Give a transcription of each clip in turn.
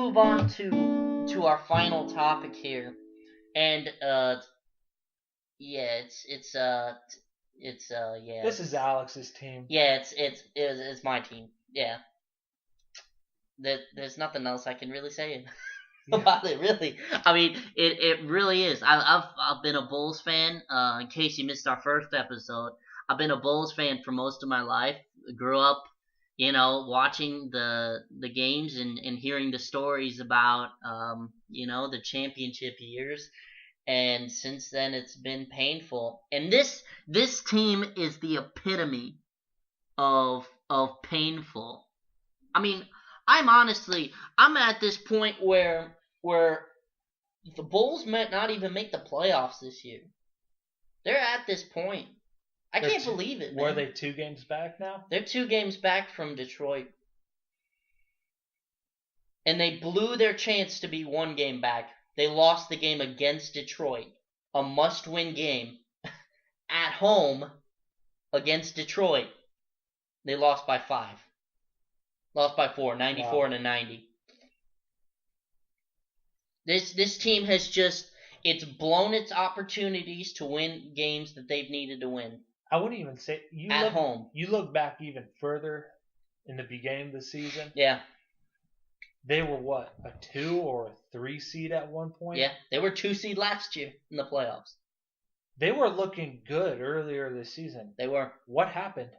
move on to our final topic here, and yeah, yeah. This is Alex's team. Yeah, it's my team. Yeah. There's nothing else I can really say about it, really. I mean, it really is. I've been a Bulls fan. In case you missed our first episode, I've been a Bulls fan for most of my life. Grew up, watching the games and hearing the stories about the championship years. And since then, it's been painful. And this team is the epitome of painful. I mean, I'm at this point where the Bulls might not even make the playoffs this year. They're at this point. I can't believe it, man. Were they 2 games back now? They're 2 games back from Detroit. And they blew their chance to be 1 game back. They lost the game against Detroit. A must-win game at home against Detroit. They lost by 5. Lost by 4, 94 and a 90. This team has it's blown its opportunities to win games that they've needed to win. I wouldn't even say at home. You look back even further in the beginning of the season. Yeah. They were what, a 2 or a 3 seed at one point? Yeah, they were 2 seed last year in the playoffs. They were looking good earlier this season. They were. What happened?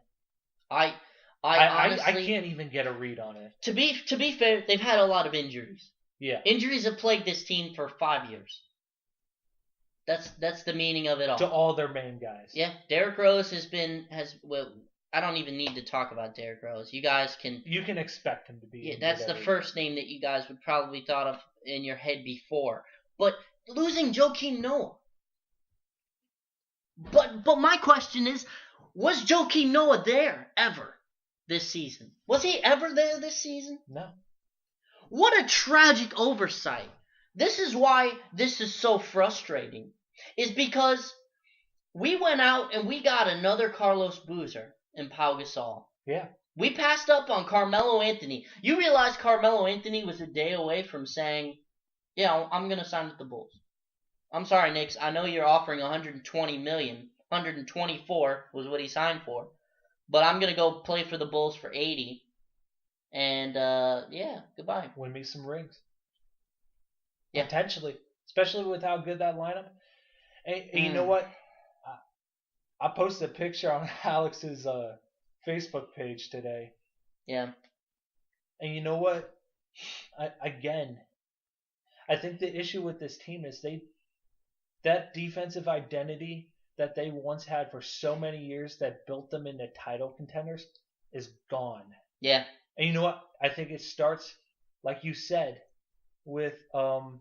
I honestly, I can't even get a read on it. To be fair, they've had a lot of injuries. Yeah. Injuries have plagued this team for 5 years. That's the meaning of it all. To all their main guys. Yeah, Derrick Rose I don't even need to talk about Derrick Rose. You guys can. You can expect him to be. Yeah, that's the first name that you guys would probably thought of in your head before. But losing Joakim Noah. But my question is, was Joakim Noah there ever this season? Was he ever there this season? No. What a tragic oversight. This is why this is so frustrating. Is because we went out and we got another Carlos Boozer and Pau Gasol. Yeah. We passed up on Carmelo Anthony. You realize Carmelo Anthony was a day away from saying, yeah, I'm going to sign with the Bulls. I'm sorry, Knicks. I know you're offering $120 million. $124 was what he signed for. But I'm going to go play for the Bulls for $80. And, yeah, goodbye. Win me some rings. Yeah. Potentially. Especially with how good that lineup. And you know what? I posted a picture on Alex's Facebook page today. Yeah. And you know what? I think the issue with this team is that defensive identity that they once had for so many years that built them into title contenders is gone. Yeah. And you know what? I think it starts, like you said, with Pau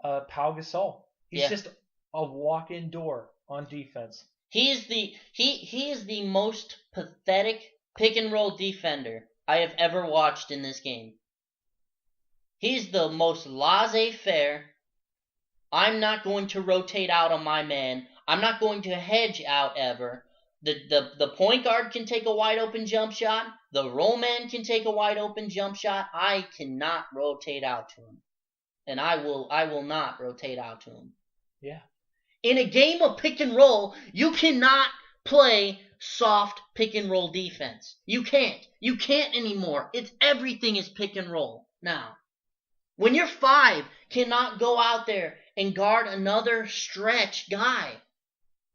Gasol. He's just a walk-in door on defense. He is the most pathetic pick and roll defender I have ever watched in this game. He's the most laissez-faire. I'm not going to rotate out on my man. I'm not going to hedge out ever. The point guard can take a wide open jump shot. The roll man can take a wide open jump shot. I cannot rotate out to him. And I will not rotate out to him. Yeah. In a game of pick and roll, you cannot play soft pick and roll defense. You can't. You can't anymore. Everything is pick and roll now. When your 5 cannot go out there and guard another stretch guy.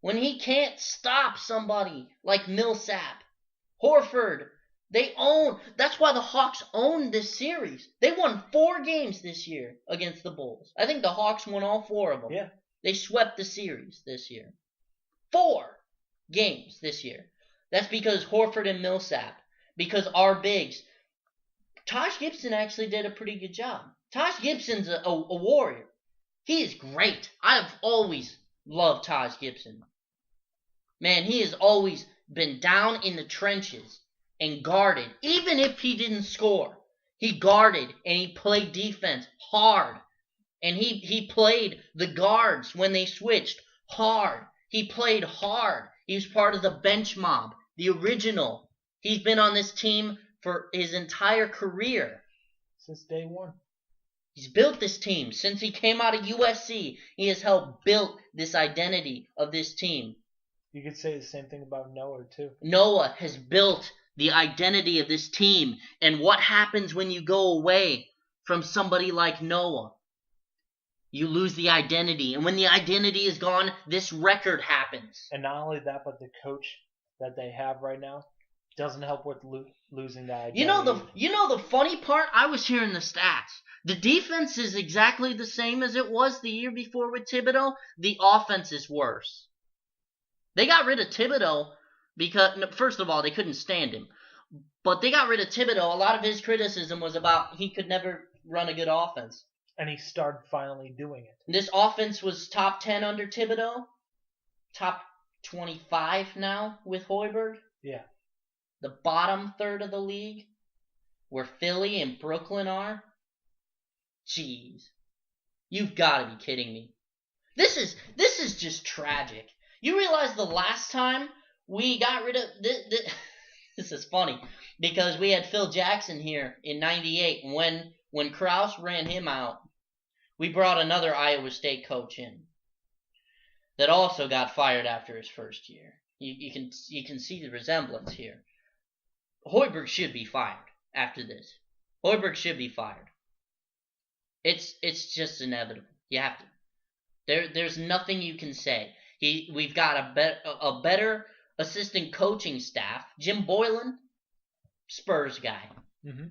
When he can't stop somebody like Millsap, Horford, that's why the Hawks own this series. They won 4 games this year against the Bulls. I think the Hawks won all 4 of them. Yeah. They swept the series this year. 4 games this year. That's because Horford and Millsap. Because our bigs. Taj Gibson actually did a pretty good job. Taj Gibson's a warrior. He is great. I've always loved Taj Gibson. Man, he has always been down in the trenches and guarded. Even if he didn't score, he guarded and he played defense hard. And he played the guards when they switched hard. He played hard. He was part of the bench mob, the original. He's been on this team for his entire career. since day one. He's built this team. Since he came out of USC, he has helped build this identity of this team. You could say the same thing about Noah, too. Noah has built the identity of this team. And what happens when you go away from somebody like Noah? You lose the identity. And when the identity is gone, this record happens. And not only that, but the coach that they have right now doesn't help with losing that identity. You know the funny part? I was hearing the stats. The defense is exactly the same as it was the year before with Thibodeau. The offense is worse. They got rid of Thibodeau because, first of all, they couldn't stand him. But they got rid of Thibodeau. A lot of his criticism was about he could never run a good offense. And he started finally doing it. This offense was top 10 under Thibodeau. Top 25 now with Hoiberg. Yeah. The bottom third of the league, where Philly and Brooklyn are. Jeez. You've got to be kidding me. This is just tragic. You realize the last time we got rid of this is funny because we had Phil Jackson here in '98 when Krause ran him out. We brought another Iowa State coach in that also got fired after his first year. You can see the resemblance here. Hoiberg should be fired after this. Hoiberg should be fired. It's just inevitable. You have to. There's nothing you can say. We've got a better assistant coaching staff. Jim Boylan, Spurs guy. Mm-hmm.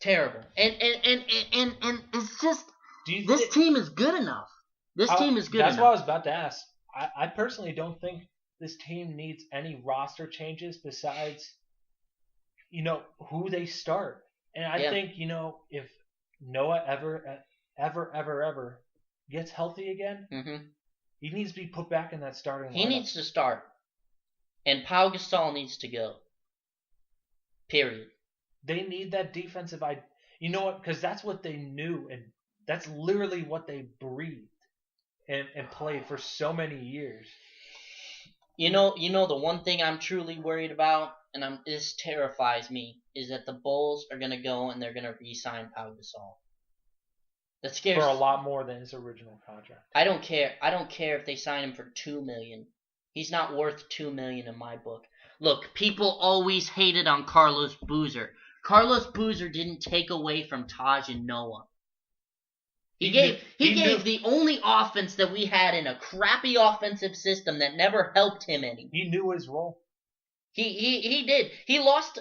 Terrible. And it's just this team is good enough. Team is good enough. That's what I was about to ask. I personally don't think this team needs any roster changes besides, who they start. And I think, if Noah ever gets healthy again, he needs to be put back in that starting lineup. He needs to start. And Pau Gasol needs to go. Period. They need that defensive You know what? Because that's what they knew, and that's literally what they breathed and played for so many years. You know the one thing I'm truly worried about, and this terrifies me, is that the Bulls are gonna go and they're gonna re-sign Pau Gasol. That scares for a lot more than his original contract. I don't care. I don't care if they sign him for $2 million. He's not worth $2 million in my book. Look, people always hated on Carlos Boozer. Carlos Boozer didn't take away from Taj and Noah. He gave the only offense that we had in a crappy offensive system that never helped him any. He knew his role. He did. He lost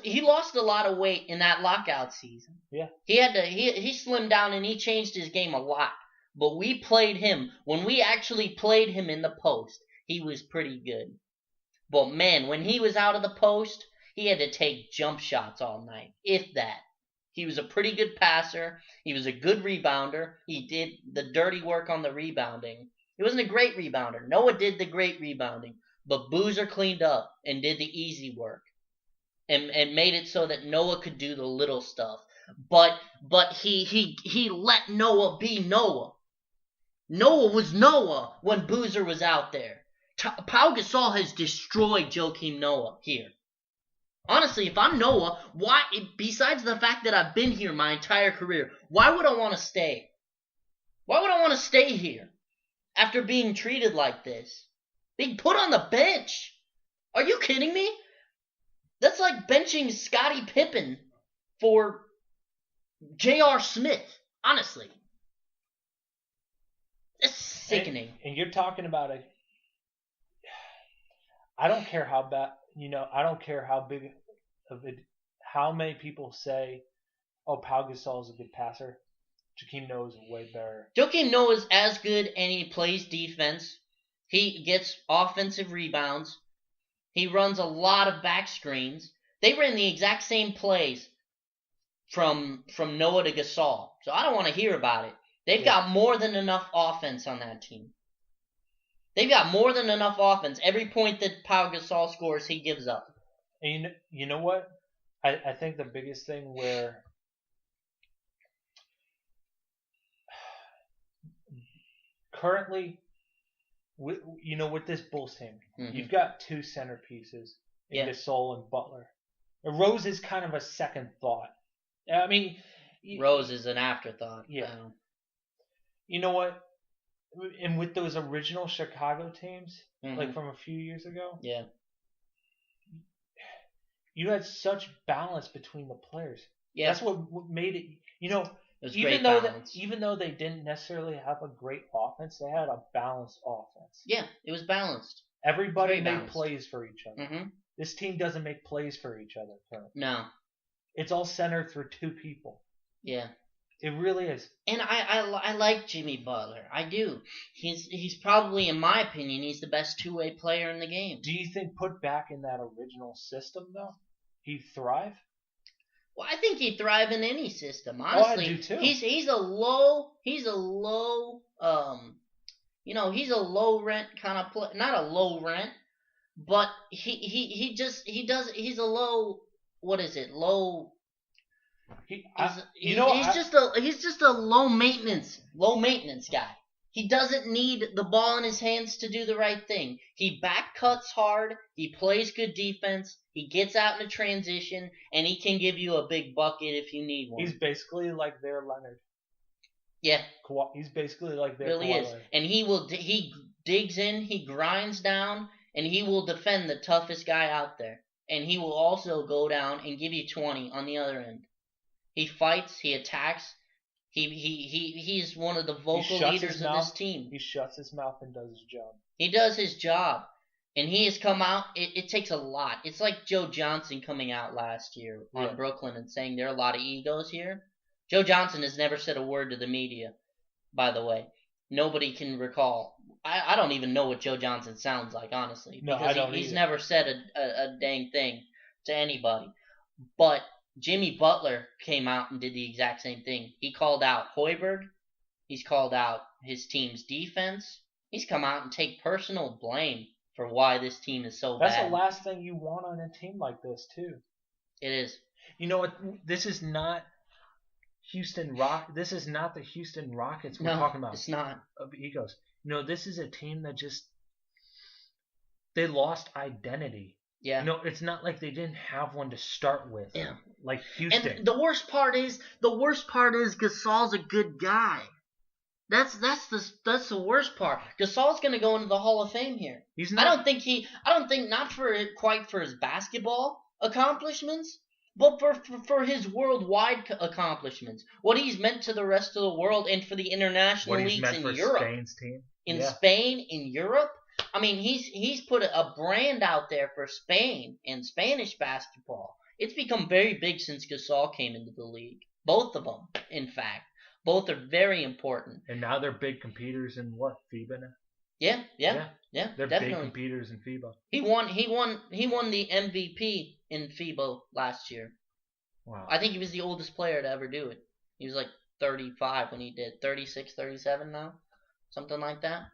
a lot of weight in that lockout season. Yeah. He slimmed down and he changed his game a lot. But we played him. When we actually played him in the post, he was pretty good. But man, when he was out of the post, he had to take jump shots all night, if that. He was a pretty good passer. He was a good rebounder. He did the dirty work on the rebounding. He wasn't a great rebounder. Noah did the great rebounding. But Boozer cleaned up and did the easy work. And made it so that Noah could do the little stuff. But he let Noah be Noah. Noah was Noah when Boozer was out there. Pau Gasol has destroyed Joakim Noah here. Honestly, if I'm Noah, why, besides the fact that I've been here my entire career, why would I want to stay? Why would I want to stay here after being treated like this? Being put on the bench? Are you kidding me? That's like benching Scottie Pippen for J.R. Smith. Honestly. It's sickening. And you're talking about I don't care how bad, I don't care how big of it, how many people say, oh, Pau Gasol is a good passer. Joakim Noah is way better. Joakim Noah is as good and he plays defense. He gets offensive rebounds. He runs a lot of back screens. They ran the exact same plays from Noah to Gasol. So I don't want to hear about it. They've got more than enough offense on that team. They've got more than enough offense. Every point that Pau Gasol scores, he gives up. And you know what? I think the biggest thing where currently, with this Bulls team, you've got two centerpieces in Gasol and Butler. Rose is kind of a second thought. I mean, Rose is an afterthought. Yeah. You know what? And with those original Chicago teams, like from a few years ago, yeah, you had such balance between the players. Yeah, that's what made it. You know, it was even though they didn't necessarily have a great offense, they had a balanced offense. Yeah, it was balanced. Everybody made plays for each other. Mm-hmm. This team doesn't make plays for each other currently. No. It's all centered through two people. Yeah. It really is. And I like Jimmy Butler. I do. He's probably, in my opinion, he's the best two-way player in the game. Do you think put back in that original system though, he'd thrive? Well, I think he'd thrive in any system. Honestly, I do too. He's a low he's a low rent kind of play. Not a low rent, but he's a low, what is it? Low. He's just a low maintenance guy. He doesn't need the ball in his hands to do the right thing. He back cuts hard. He plays good defense. He gets out in a transition, and he can give you a big bucket if you need one. He's basically like their Leonard. Yeah. He's basically like their really is. And he digs in, he grinds down, and he will defend the toughest guy out there. And he will also go down and give you 20 on the other end. He fights, he attacks. He's one of the vocal leaders of this team. He shuts his mouth and does his job. He does his job. And he has come out. It takes a lot. It's like Joe Johnson coming out last year on Brooklyn and saying there are a lot of egos here. Joe Johnson has never said a word to the media, by the way. Nobody can recall. I don't even know what Joe Johnson sounds like, honestly. No, I don't he's either. never said a dang thing to anybody. But Jimmy Butler came out and did the exact same thing. He called out Hoiberg. He's called out his team's defense. He's come out and take personal blame for why this team is so bad. That's the last thing you want on a team like this, too. It is. You know what? This is not Houston Rock. This is not the Houston Rockets we're talking about. It's not. Of egos. No, this is a team that they lost identity. Yeah. No, it's not like they didn't have one to start with. Yeah. Like Houston. And the worst part is Gasol's a good guy. That's the worst part. Gasol's gonna go into the Hall of Fame here. He's not. I don't think not quite for his basketball accomplishments, but for his worldwide accomplishments. What he's meant to the rest of the world and for the international leagues in Europe. Spain's team. Spain, in Europe. I mean, he's put a brand out there for Spain and Spanish basketball. It's become very big since Gasol came into the league. Both of them, in fact. Both are very important. And now they're big competitors in what, FIBA now? Yeah, They're definitely big competitors in FIBA. He won the MVP in FIBA last year. Wow. I think he was the oldest player to ever do it. He was like 35 when he did 36, 37 now. Something like that.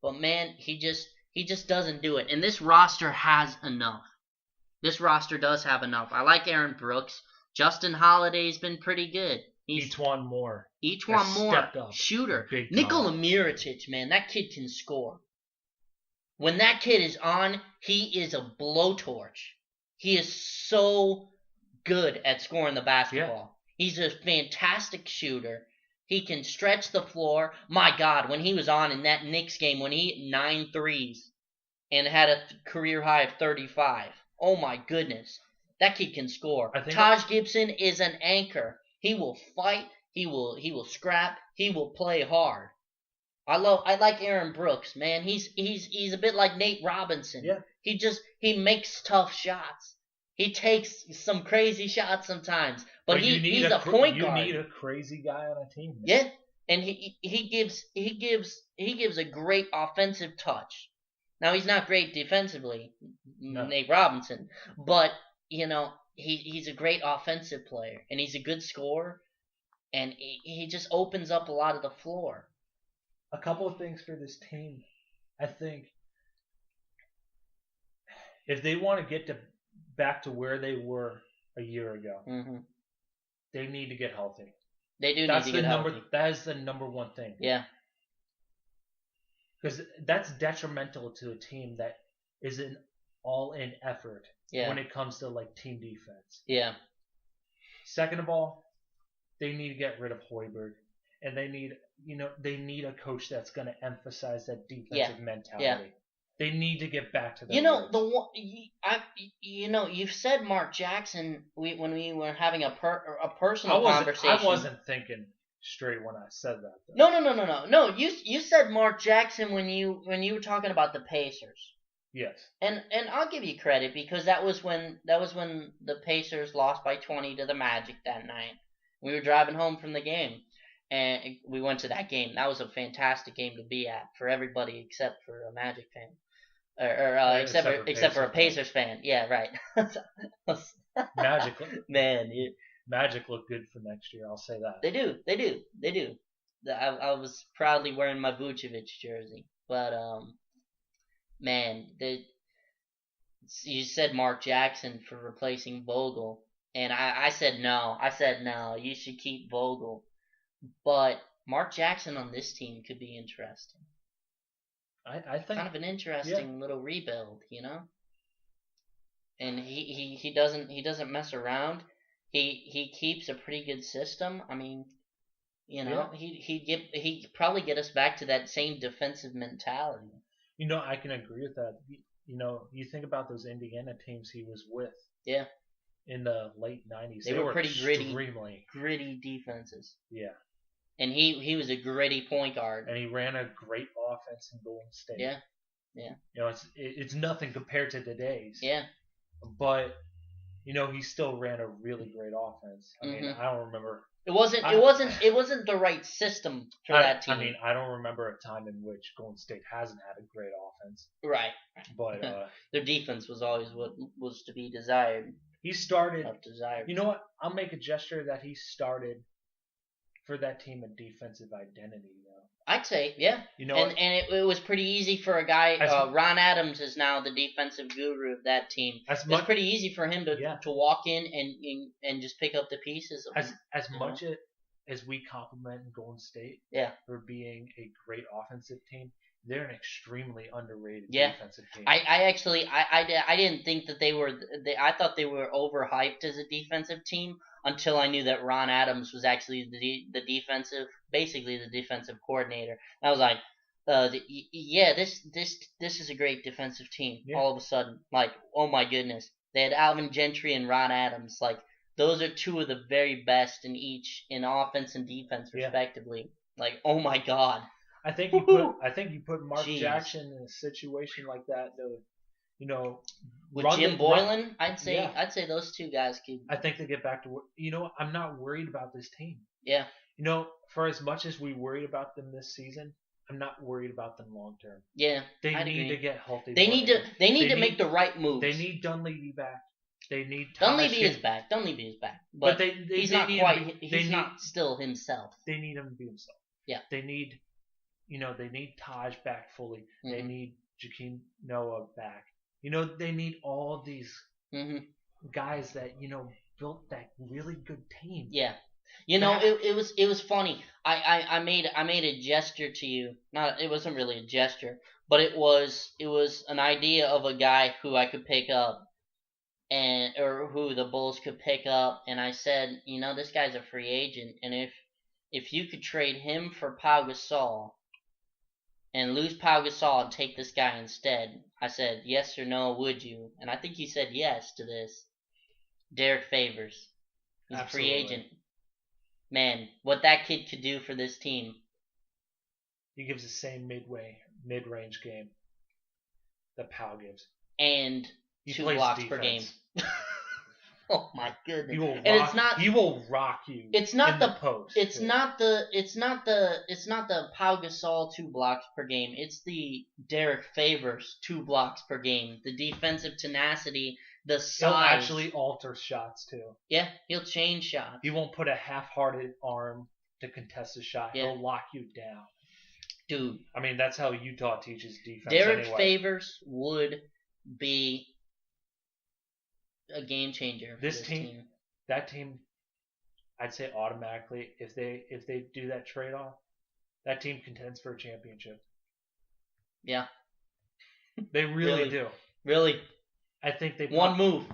But man, he just doesn't do it. And this roster has enough. This roster does have enough. I like Aaron Brooks. Justin Holiday's been pretty good. Each one more. Stepped up. Shooter. Nikola Mirotic, man, that kid can score. When that kid is on, he is a blowtorch. He is so good at scoring the basketball. Yeah. He's a fantastic shooter. He can stretch the floor. My God, when he was on in that Knicks game, when he hit 9 threes and had a career high of 35. Oh my goodness. That kid can score. Taj Gibson is an anchor. He will fight. He will scrap. He will play hard. I like Aaron Brooks, man. He's a bit like Nate Robinson. Yeah. He makes tough shots. He takes some crazy shots sometimes, but he's a point guard. You need a crazy guy on a team. Man. Yeah, and he gives a great offensive touch. Now he's not great defensively, Nate Robinson, but he's a great offensive player, and he's a good scorer, and he just opens up a lot of the floor. A couple of things for this team. I think if they want to get back to where they were a year ago, they need to get healthy. They do need to get healthy. That is the number one thing. Yeah. Because that's detrimental to a team that is an all-in effort when it comes to like team defense. Yeah. Second of all, they need to get rid of Hoiberg, and they need a coach that's going to emphasize that defensive mentality. Yeah. They need to get back to that. You've said Mark Jackson. When we were having a personal conversation, I wasn't thinking straight when I said that. Though. No. You said Mark Jackson when you were talking about the Pacers. Yes. And I'll give you credit because that was when the Pacers lost by 20 to the Magic that night. We were driving home from the game, and we went to that game. That was a fantastic game to be at for everybody except for a Magic fan. Except for a Pacers fan. Yeah, right. Magic. Man, Magic look good for next year. I'll say that. They do. I was proudly wearing my Vucevic jersey, but man, you said Mark Jackson for replacing Vogel, and I said no. I said no. You should keep Vogel, but Mark Jackson on this team could be interesting. I think kind of an interesting little rebuild, And he doesn't mess around. He keeps a pretty good system. I mean, he'd probably get us back to that same defensive mentality. I can agree with that. You think about those Indiana teams he was with. Yeah. In the late 90s, they were pretty gritty defenses. Yeah. And he was a gritty point guard. And he ran a great offense in Golden State. Yeah. It's nothing compared to today's. Yeah. But he still ran a really great offense. I mean, I don't remember. It wasn't the right system for that team. I mean, I don't remember a time in which Golden State hasn't had a great offense. Right. But their defense was always what was to be desired. He started. Not desired. You know what? I'll make a gesture that he started for that team a defensive identity, though. I'd say, yeah. And it was pretty easy for a guy. Ron Adams is now the defensive guru of that team. It's pretty easy for him to walk in and just pick up the pieces. As much as we compliment Golden State for being a great offensive team, they're an extremely underrated defensive team. I didn't think that they were. I thought they were overhyped as a defensive team until I knew that Ron Adams was actually the defensive coordinator. And I was like, this is a great defensive team. Yeah. All of a sudden, like, oh my goodness, they had Alvin Gentry and Ron Adams. Like, those are two of the very best in offense and defense, respectively. Like, oh my God. I think you put Mark Jackson in a situation like that, though, with Jim Boylan, I'd say those two guys could. I think they get back to I'm not worried about this team. Yeah. For as much as we worried about them this season, I'm not worried about them long term. Yeah. They need to get healthy. They need to make the right moves. They need Dunleavy back. They need Dunleavy is back. But he's not still himself. They need him to be himself. Yeah. They need they need Taj back fully. Mm-hmm. They need Joakim Noah back. They need all these guys that, built that really good team. Yeah. It was funny. I made a gesture to you. It wasn't really a gesture, but it was an idea of a guy who I could pick up or who the Bulls could pick up, and I said, this guy's a free agent, and if you could trade him for Pau Gasol and lose Pau Gasol and take this guy instead, I said, yes or no, would you? And I think he said yes to this. Derrick Favors. He's a free agent. Man, what that kid could do for this team. He gives the same mid-range game that Pau gives. And he 2 blocks per game. Oh my goodness! He will rock you. It's not the post. It's not the Pau Gasol 2 blocks per game. It's the Derrick Favors 2 blocks per game. The defensive tenacity, the size. He'll actually alter shots too. Yeah, he'll change shots. He won't put a half-hearted arm to contest a shot. Yeah. He'll lock you down. Dude. I mean, that's how Utah teaches defense. Derrick Favors would be a game changer. This team, that team, I'd say automatically, if they do that trade off, that team contends for a championship. Yeah, they really do. Really, I think they one move.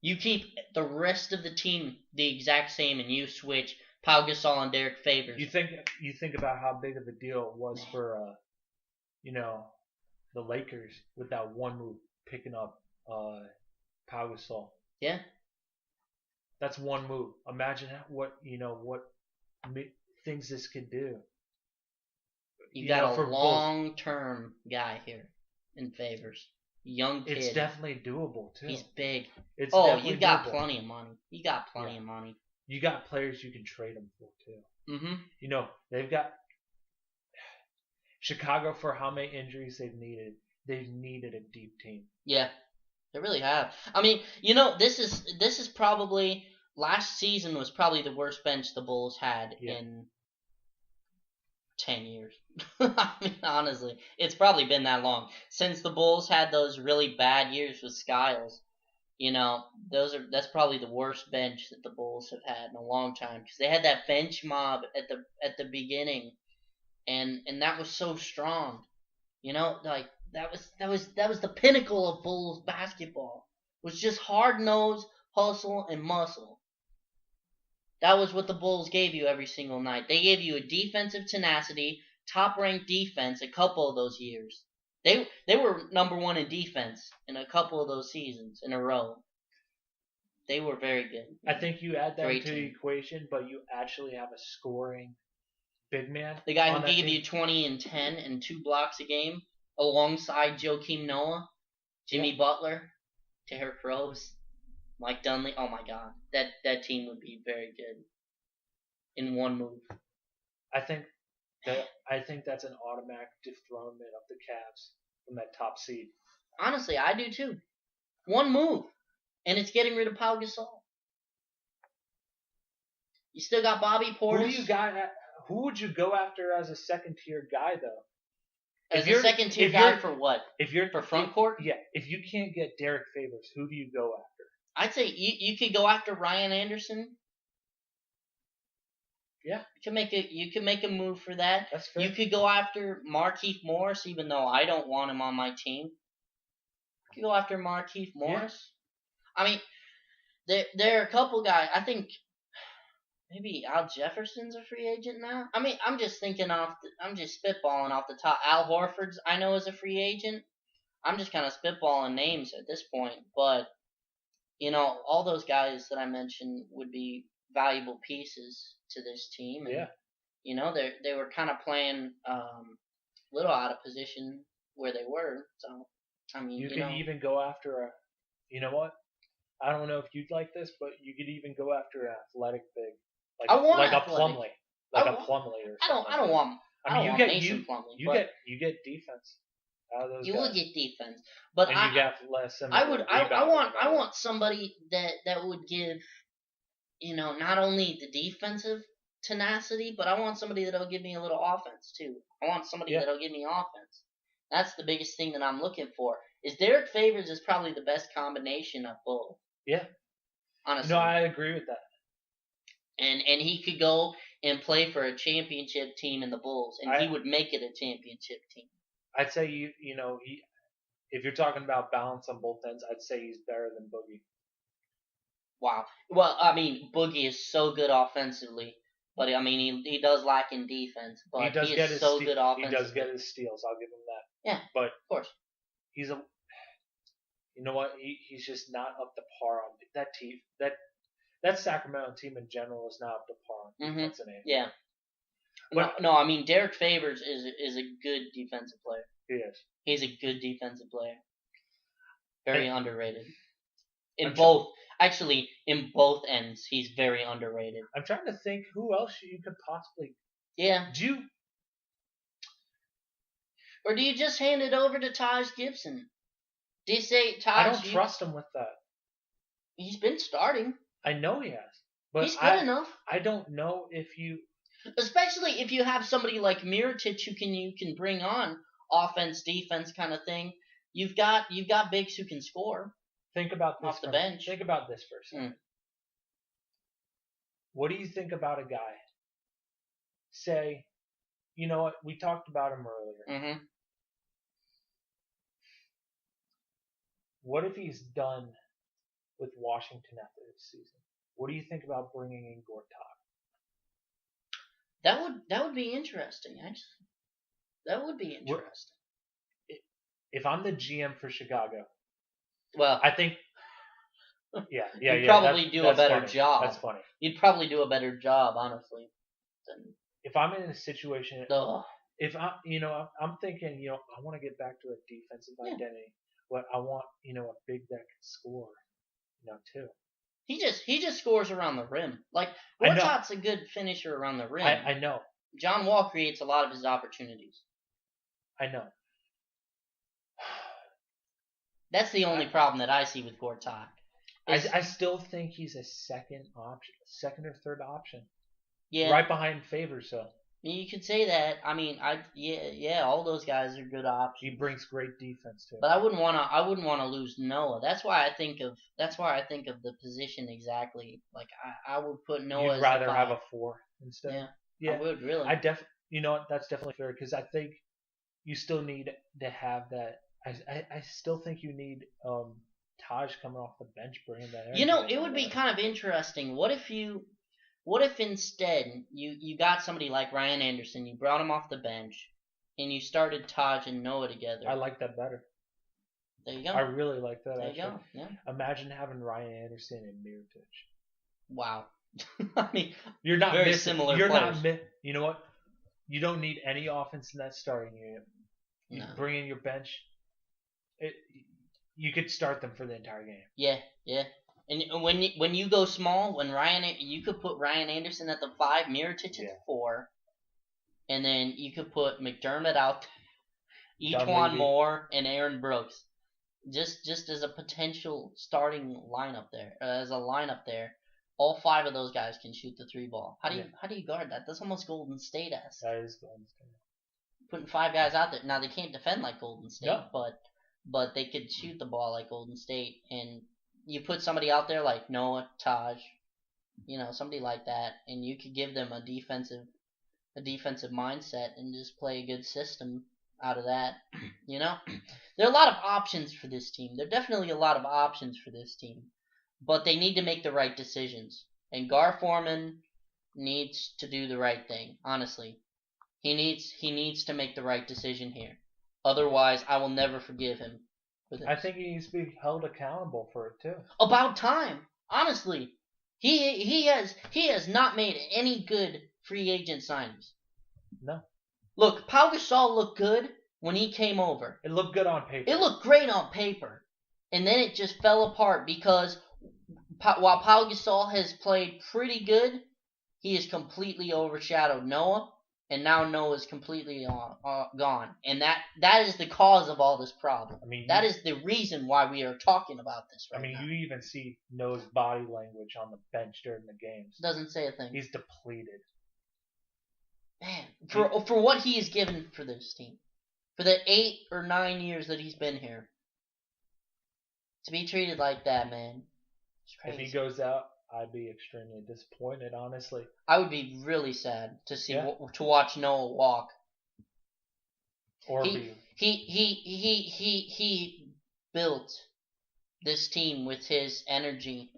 You keep the rest of the team the exact same, and you switch Pau Gasol and Derrick Favors. You think about how big of a deal it was for the Lakers with that one move picking up Pau Gasol. Yeah. That's one move. Imagine what things this could do. You got a long-term guy here in Favors. Young kid. It's definitely doable too. He's big. It's you got doable. Plenty of money. You got plenty of money. You got players you can trade them for too. Mm-hmm. They've got Chicago for how many injuries they've needed. They've needed a deep team. Yeah, they really have. I mean, this is probably last season was probably the worst bench the Bulls had in 10 years. I mean, honestly, it's probably been that long since the Bulls had those really bad years with Skiles. That's probably the worst bench that the Bulls have had in a long time because they had that bench mob at the beginning, and that was so strong. Like that was the pinnacle of Bulls basketball. It was just hard nose, hustle, and muscle. That was what the Bulls gave you every single night. They gave you a defensive tenacity, top-ranked defense a couple of those years. They were number one in defense in a couple of those seasons in a row. They were very good. I think you add that to the equation, but you actually have a scoring big man. The guy who can give you 20 and 10 and 2 blocks a game alongside Joakim Noah, Jimmy Butler, Derrick Rose, Mike Dunleavy. Oh my God, that team would be very good in one move. I think that's an automatic dethronement of the Cavs from that top seed. Honestly, I do too. One move, and it's getting rid of Pau Gasol. You still got Bobby Portis. Who would you go after as a second tier guy though? As a second tier guy for what? For front court? Yeah. If you can't get Derrick Favors, who do you go after? I'd say you could go after Ryan Anderson. Yeah. You can make a move for that. That's fair. You could go after Markieff Morris, even though I don't want him on my team. You could go after Markieff Morris. Yeah. I mean, there are a couple guys. I think maybe Al Jefferson's a free agent now. I mean, I'm just spitballing off the top. Al Horford's I know is a free agent. I'm just kind of spitballing names at this point, but all those guys that I mentioned would be valuable pieces to this team. And, they were kind of playing a little out of position where they were. So, I mean, you could even go after you know what? I don't know if you'd like this, but you could even go after an athletic big, a Plumlee, a Plumlee or something. I don't want. You get defense out of those you guys. would get defense, but and you get less. I want somebody that would give, not only the defensive tenacity, but I want somebody that'll give me a little offense too. I want somebody that'll give me offense. That's the biggest thing that I'm looking for. Is Derrick Favors is probably the best combination of both. Yeah. Honestly. No, I agree with that. And he could go and play for a championship team in the Bulls, and he would make it a championship team. I'd say if you're talking about balance on both ends, I'd say he's better than Boogie. Wow. Well, I mean, Boogie is so good offensively, but I mean, he does lack in defense. But he is so good offensively. He does get his steals. I'll give him that. Yeah. But of course. He's you know what? He's just not up to par on that team. That Sacramento team in general is not up to par on defense. Yeah. But, no, I mean Derrick Favors is a good defensive player. He is. He's a good defensive player. Very underrated. In both ends, he's very underrated. I'm trying to think who else you could possibly. Yeah. Or do you just hand it over to Taj Gibson? Do you say Taj? I don't trust him with that. He's been starting. I know he has, but he's good enough. I don't know if you. Especially if you have somebody like Mirotic who you can bring on offense, defense kind of thing. You've got bigs who can score. Think about this off the bench. Think about this for a second. What do you think about a guy? Say, you know what? We talked about him earlier. Mm-hmm. What if he's done with Washington after this season. What do you think about bringing in Gortat? That would be interesting, actually. That would be interesting. If I'm the GM for Chicago, well, I think, you'd probably do a better funny. job. That's funny. You'd probably do a better job, honestly. If I'm in a situation, if I'm thinking, I want to get back to a defensive identity, but I want, a big that can score, too. He just scores around the rim. Like, Gortat's a good finisher around the rim. I know. John Wall creates a lot of his opportunities. I know. That's the only problem that I see with Gortat. I still think he's a second or third option. Yeah. Right behind Favors, so. You could say that. I mean, all those guys are good options. He brings great defense too. But I wouldn't want to lose Noah. That's why I think of the position exactly. Like I would put Noah. You'd as rather the 5. have a 4 instead. Yeah. I would really. That's definitely fair because I think you still need to have that. I still think you need Taj coming off the bench bringing that. It would be kind of interesting. What if instead you got somebody like Ryan Anderson, you brought him off the bench, and you started Taj and Noah together? I like that better. There you go. I really like that. There actually. you go. Yeah. Imagine having Ryan Anderson and Mirotic. Wow. I mean, you're not very missing, similar. You're players. not. You know what? You don't need any offense in that starting unit. You bring in your bench. You could start them for the entire game. Yeah. And when you go small, you could put Ryan Anderson at the 5, Mirotic at the 4, and then you could put McDermott out, E'Twaun Moore, and Aaron Brooks, just as a potential starting lineup there. All 5 of those guys can shoot the 3 ball. How do you guard that? That's almost Golden State-esque. That is Golden State. Putting 5 guys out there. Now they can't defend like Golden State, no. but they could shoot the ball like Golden State. And you put somebody out there like Noah, Taj, somebody like that, and you could give them a defensive mindset and just play a good system out of that. There are a lot of options for this team. There are definitely a lot of options for this team, but they need to make the right decisions. And Gar Forman needs to do the right thing. Honestly, he needs to make the right decision here. Otherwise, I will never forgive him. I think he needs to be held accountable for it too. About time, honestly. He has not made any good free agent signings. No. Look, Pau Gasol looked good when he came over. It looked good on paper. It looked great on paper, and then it just fell apart because while Pau Gasol has played pretty good, he has completely overshadowed Noah. And now Noah's completely gone. And that is the cause of all this problem. I mean, that is the reason why we are talking about this right now. You even see Noah's body language on the bench during the games. Doesn't say a thing. He's depleted. Man, for what he has given for this team. For the 8 or 9 years that he's been here. To be treated like that, man. It's crazy. If he goes out, I'd be extremely disappointed, honestly. I would be really sad to see to watch Noah walk. Or he built this team with his energy.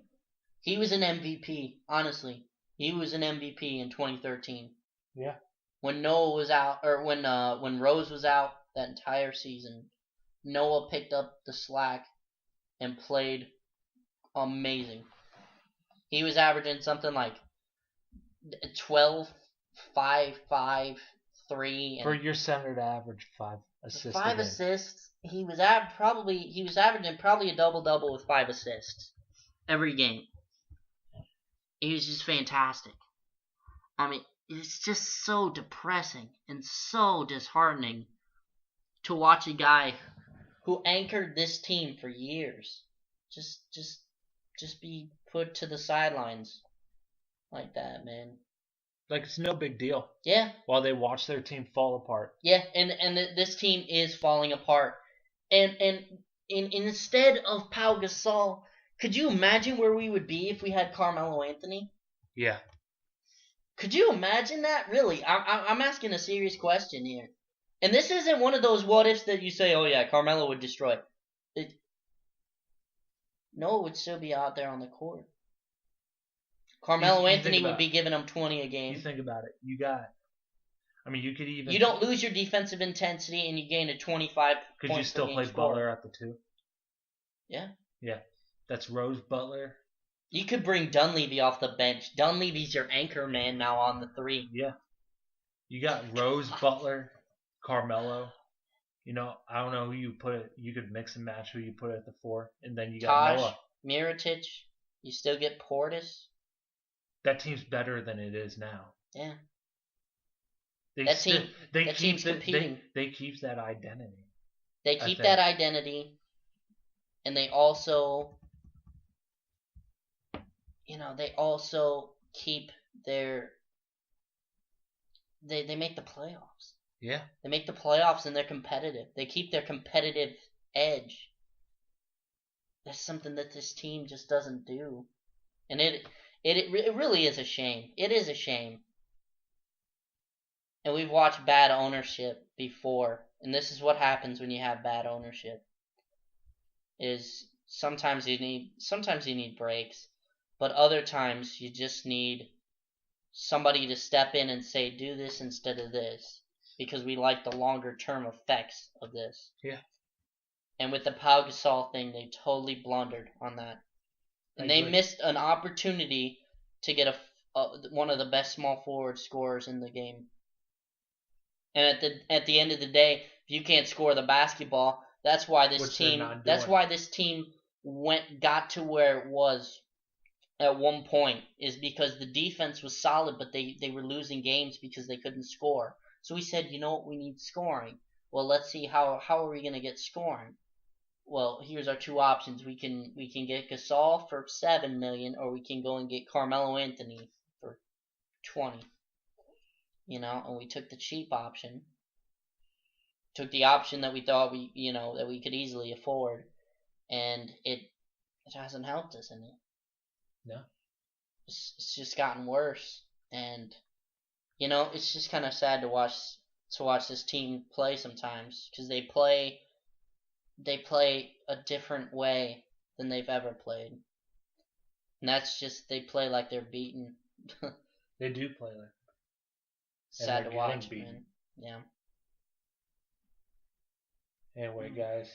He was an MVP, honestly. He was an MVP in 2013. Yeah. When Noah was out, or when Rose was out that entire season, Noah picked up the slack and played amazing. He was averaging something like 12, 5, 5, 3. For your center to average 5 assists. 5 assists. He was averaging probably a double-double with 5 assists every game. He was just fantastic. I mean, it's just so depressing and so disheartening to watch a guy who anchored this team for years just be put to the sidelines like that, man. Like it's no big deal. Yeah. While they watch their team fall apart. Yeah, and this team is falling apart. And instead of Pau Gasol, could you imagine where we would be if we had Carmelo Anthony? Yeah. Could you imagine that? Really, I'm asking a serious question here. And this isn't one of those what ifs that you say, oh yeah, Carmelo would destroy. Noah would still be out there on the court. Carmelo Anthony would be giving him 20 a game. You think about it. You could even. You don't lose your defensive intensity, and you gain a 25. Could you still play Butler at the 2? Yeah. Yeah, that's Rose, Butler. You could bring Dunleavy off the bench. Dunleavy's your anchor man now on the 3. Yeah. You got Rose, Butler, Carmelo. I don't know who you put it. You could mix and match who you put at the 4, and then you got Noah. Mirotic. You still get Portis. That team's better than it is now. Yeah. Team's competing. They keep that identity. They keep that identity, and they also, keep their. They make the playoffs. Yeah. They make the playoffs and they're competitive. They keep their competitive edge. That's something that this team just doesn't do, and it really is a shame. It is a shame. And we've watched bad ownership before, and this is what happens when you have bad ownership. Is sometimes you need breaks, but other times you just need somebody to step in and say, do this instead of this, because we like the longer term effects of this. Yeah. And with the Pau Gasol thing, they totally blundered on that. And they missed an opportunity to get one of the best small forward scorers in the game. And at the end of the day, if you can't score the basketball, that's why this team got to where it was at one point, is because the defense was solid, but they were losing games because they couldn't score. So we said, you know what, we need scoring. Well, let's see how are we going to get scoring? Well, here's our 2 options. We can get Gasol for $7 million, or we can go and get Carmelo Anthony for 20. And we took the cheap option. Took the option that we thought that we could easily afford, and it hasn't helped us any. No. It's just gotten worse, and it's just kind of sad to watch this team play sometimes, because they play a different way than they've ever played, and that's just, they play like they're beaten. They do play like. Sad to watch, man. Yeah. Anyway, guys.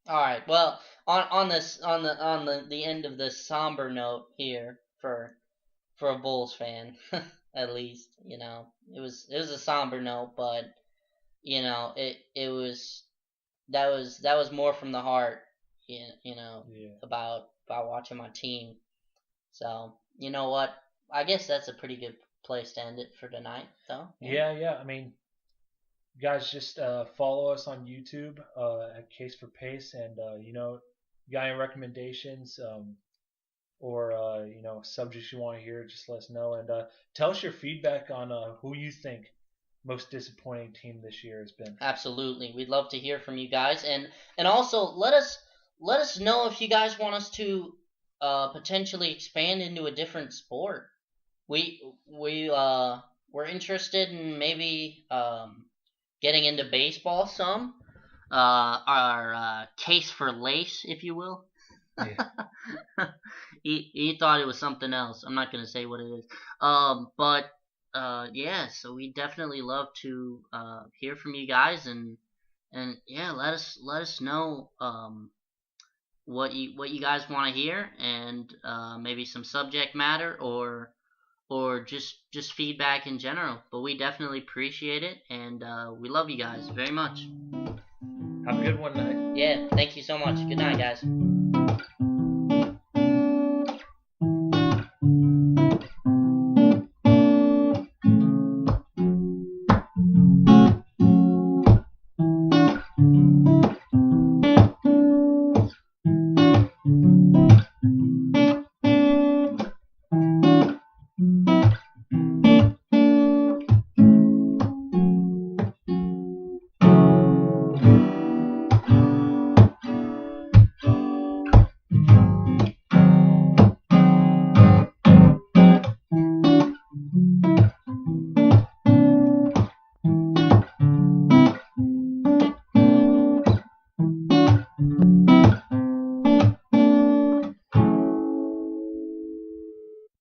All right. Well, on the end of this somber note here for a Bulls fan, at least, it was a somber note, but that was more from the heart, about watching my team. So, you know what? I guess that's a pretty good place to end it for tonight, though. Yeah. I mean, guys, just follow us on YouTube at Case for Pace, and you got any recommendations or subjects you want to hear, just let us know, and tell us your feedback on who you think most disappointing team this year has been. Absolutely, we'd love to hear from you guys, and also let us know if you guys want us to potentially expand into a different sport. We're interested in maybe getting into baseball some. Our Case for Lace, if you will. Yeah. he thought it was something else. I'm not gonna say what it is. But so we definitely love to hear from you guys, and yeah, let us know what you guys want to hear, and maybe some subject matter or just feedback in general. But we definitely appreciate it, and we love you guys very much. Have a good one night. Yeah, thank you so much. Good night, guys.